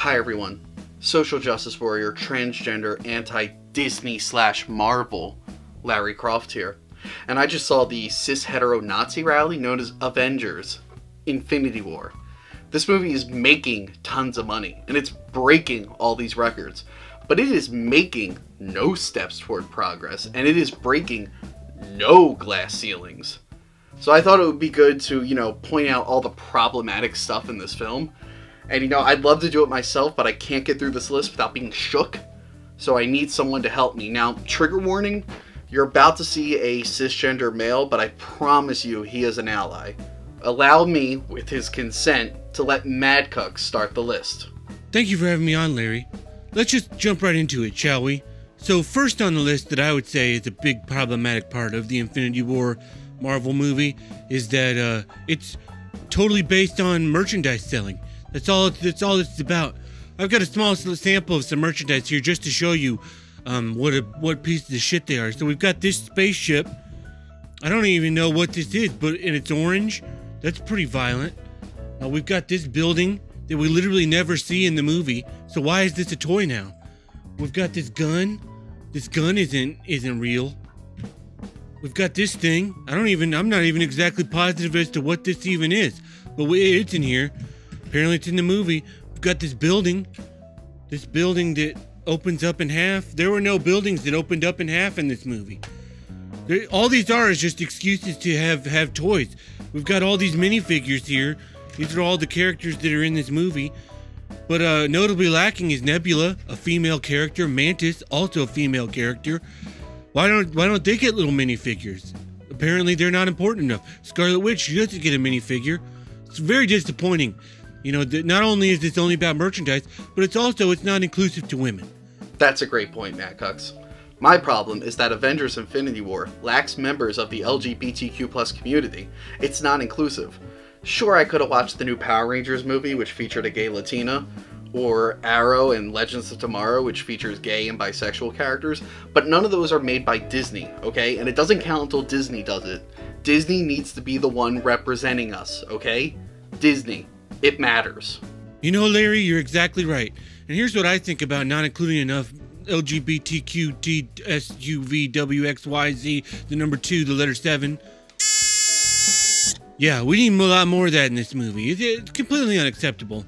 Hi everyone, social justice warrior, transgender, anti-Disney/Marvel, Larry Croft here. And I just saw the cis-hetero Nazi rally known as Avengers Infinity War. This movie is making tons of money, and it's breaking all these records. But it is making no steps toward progress, and it is breaking no glass ceilings. So I thought it would be good to, point out all the problematic stuff in this film. And, I'd love to do it myself, but I can't get through this list without being shook. So I need someone to help me. Now, trigger warning, you're about to see a cisgender male, but I promise you he is an ally. Allow me, with his consent, to let Madcucks start the list. Thank you for having me on, Larry. Let's just jump right into it, shall we? So first on the list that I would say is a big problematic part of the Infinity War Marvel movie is that it's totally based on merchandise selling. That's all it's about. I've got a small sample of some merchandise here just to show you what pieces of shit they are. So we've got this spaceship. I don't even know what this is, and it's orange. That's pretty violent. We've got this building that we literally never see in the movie. So why is this a toy now? We've got this gun. This gun isn't real. We've got this thing. I'm not even exactly positive as to what this even is, but it's in here. Apparently it's in the movie. We've got this building that opens up in half. There were no buildings that opened up in half in this movie. All these are is just excuses to have toys. We've got all these minifigures here. These are all the characters that are in this movie. But notably lacking is Nebula, a female character. Mantis, also a female character. Why don't they get little minifigures? Apparently they're not important enough. Scarlet Witch, she doesn't get a minifigure. It's very disappointing. Not only is this only about merchandise, but it's not inclusive to women. That's a great point, Madcucks. My problem is that Avengers Infinity War lacks members of the LGBTQ+ community. It's not inclusive. Sure, I could have watched the new Power Rangers movie, which featured a gay Latina, or Arrow and Legends of Tomorrow, which features gay and bisexual characters, but none of those are made by Disney, okay? And it doesn't count until Disney does it. Disney needs to be the one representing us, okay? Disney. It matters. Larry, you're exactly right. And here's what I think about not including enough LGBTQTSUVWXYZ, the number 2, the letter 7. Yeah, we need a lot more of that in this movie. It's completely unacceptable.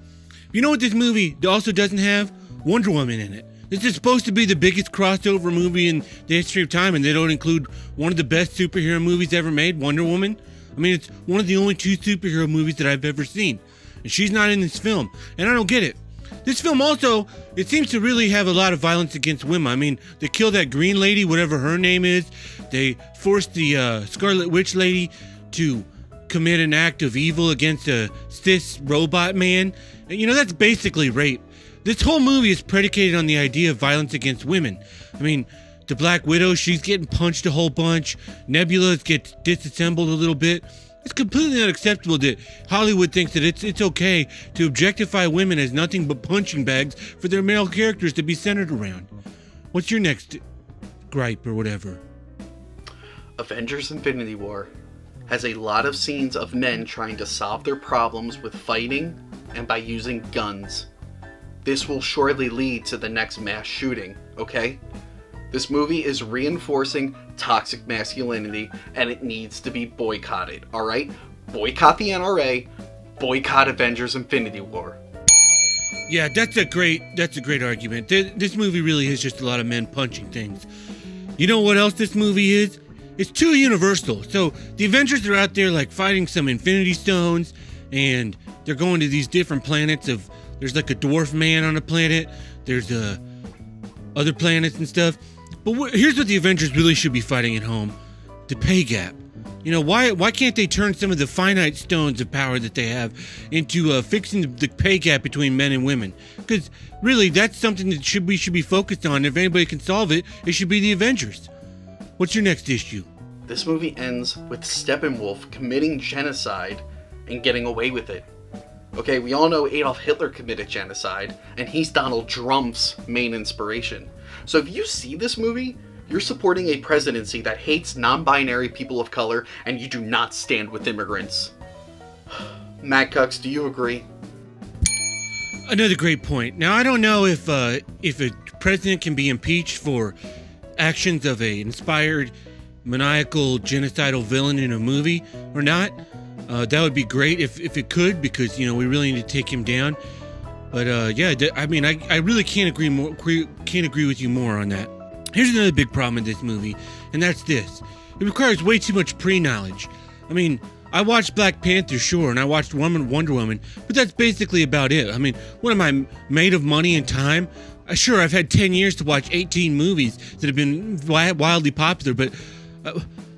You know what this movie also doesn't have? Wonder Woman in it. This is supposed to be the biggest crossover movie in the history of time, and they don't include one of the best superhero movies ever made, Wonder Woman. I mean, it's one of the only 2 superhero movies that I've ever seen. And she's not in this film, and I don't get it. This film also, it seems to really have a lot of violence against women. I mean, they kill that green lady, whatever her name is. They force the Scarlet Witch lady to commit an act of evil against a cis robot man. And, that's basically rape. This whole movie is predicated on the idea of violence against women. I mean, the Black Widow, she's getting punched a whole bunch. Nebula gets disassembled a little bit. It's completely unacceptable that Hollywood thinks that it's okay to objectify women as nothing but punching bags for their male characters to be centered around. What's your next gripe or whatever? Avengers Infinity War has a lot of scenes of men trying to solve their problems with fighting and by using guns. This will surely lead to the next mass shooting, okay? This movie is reinforcing toxic masculinity, and it needs to be boycotted, alright? Boycott the NRA, boycott Avengers Infinity War. Yeah, that's a great argument. This movie really is just a lot of men punching things. You know what else this movie is? It's too universal. So the Avengers are out there like fighting some Infinity Stones, and they're going to these different planets there's like a dwarf man on a planet, there's other planets and stuff. But here's what the Avengers really should be fighting at home. The pay gap. Why can't they turn some of the finite stones of power that they have into fixing the pay gap between men and women? Because really, that's something that we should be focused on. If anybody can solve it, it should be the Avengers. What's your next issue? This movie ends with Steppenwolf committing genocide and getting away with it. Okay, we all know Adolf Hitler committed genocide, and he's Donald Trump's main inspiration. So if you see this movie, you're supporting a presidency that hates non-binary people of color, and you do not stand with immigrants. Madcucks, do you agree? Another great point. Now, I don't know if a president can be impeached for actions of a inspired, maniacal, genocidal villain in a movie or not. That would be great if it could, because, you know, we really need to take him down. But yeah, I mean, I really can't agree with you more on that. Here's another big problem in this movie, and that's this. It requires way too much pre-knowledge. I mean, I watched Black Panther, sure, and I watched Wonder Woman, but that's basically about it. I mean, what am I, made of money and time? Sure, I've had 10 years to watch 18 movies that have been wildly popular, but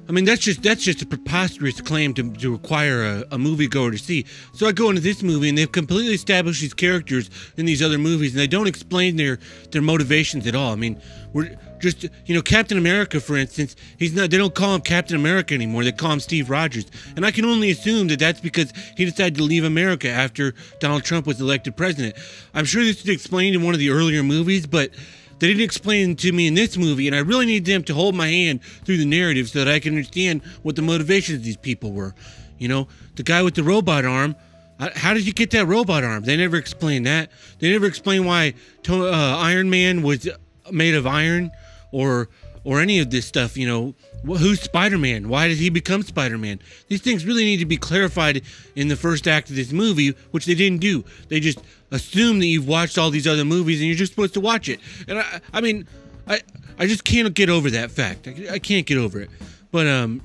I mean, that's just a preposterous claim to require a moviegoer to see. So I go into this movie, and they've completely established these characters in these other movies, and they don't explain their motivations at all. I mean, we're just, you know, Captain America, for instance, they don't call him Captain America anymore. They call him Steve Rogers. And I can only assume that that's because he decided to leave America after Donald Trump was elected president. I'm sure this is explained in one of the earlier movies, but they didn't explain it to me in this movie, and I really need them to hold my hand through the narrative so that I can understand what the motivations of these people were. You know, the guy with the robot arm, how did you get that robot arm? They never explained that. They never explained why Iron Man was made of iron or any of this stuff. You know, who's Spider-Man? Why did he become Spider-Man? These things really need to be clarified in the first act of this movie, which they didn't do. They just assume that you've watched all these other movies and you're just supposed to watch it. And I mean, I just can't get over that fact. I can't get over it. But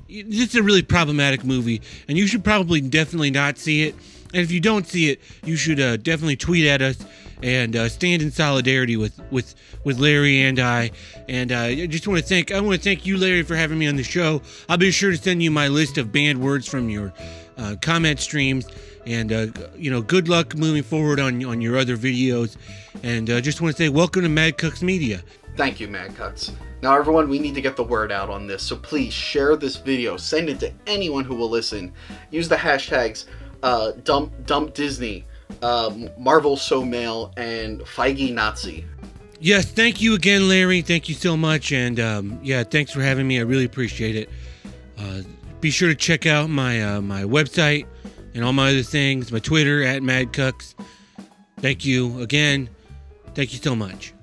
this is a really problematic movie, and you should probably definitely not see it. And if you don't see it, you should definitely tweet at us and stand in solidarity with Larry and I. And I just want to thank you, Larry, for having me on the show. I'll be sure to send you my list of banned words from your comment streams. And you know, good luck moving forward on your other videos. And just want to say welcome to Madcucks Media. Thank you, Madcucks. Now, everyone, we need to get the word out on this, so please share this video. Send it to anyone who will listen. Use the hashtags dump Disney, Marvel So Male, and Feige Nazi. Yes, thank you again, Larry. Thank you so much. And yeah, thanks for having me. I really appreciate it. Be sure to check out my my website and all my other things, my Twitter @Madcucks. Thank you again. Thank you so much.